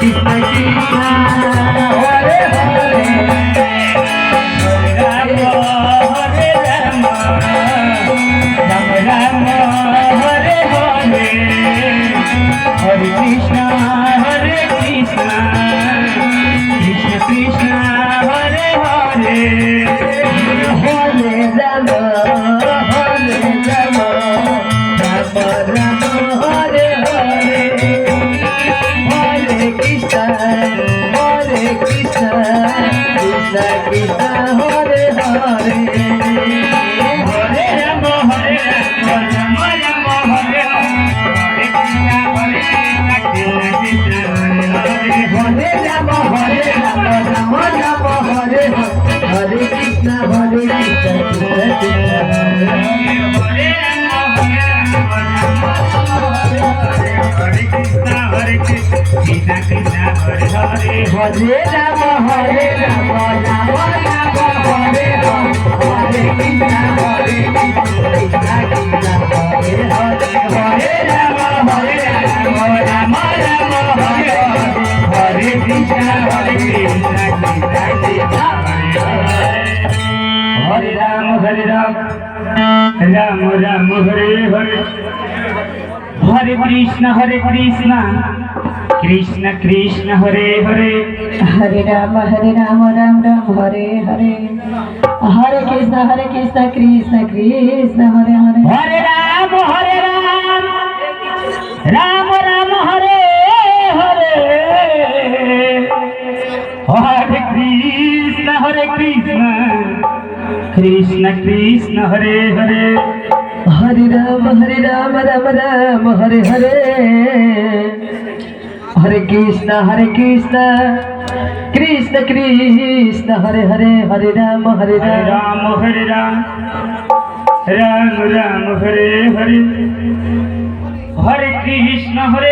Krishna Krishna Hare Hare Ram Hare Ram Ram Ram Hare Hare Hare Krishna Krishna Krishna Hare Hare Hare Ram Ram Ram Hare Hare Hare Krishna Krishna Krishna Krishna Hare Hare Hare Ram Ram Ram Hare Hare Krishna Krishna Hare Ram Ram Ram Hare Hare Krishna Krishna Hare Hare Krishna Krishna Hare Hare Hare Ram Ram Ram Hare Hare Krishna Krishna Krishna Hare Hare Hare Ram Ram Ram Hare Hare Krishna Krishna Krishna Hare Ram Ram Ram Hare Hare Hare Krishna Krishna Krishna Hare Hare Hare Ram Ram Ram Hare Hare Hare Krishna Krishna Krishna Hare Hare Hare Ram Ram Ram Hare Hare Hare Krishna Krishna Krishna Hare Hare Hare Ram Ram Ram Hare Hare Hare Krishna Krishna Krishna Hare Hare Hare Ram Hare Ram Ram Ram Hare Hare Hare Krishna Hare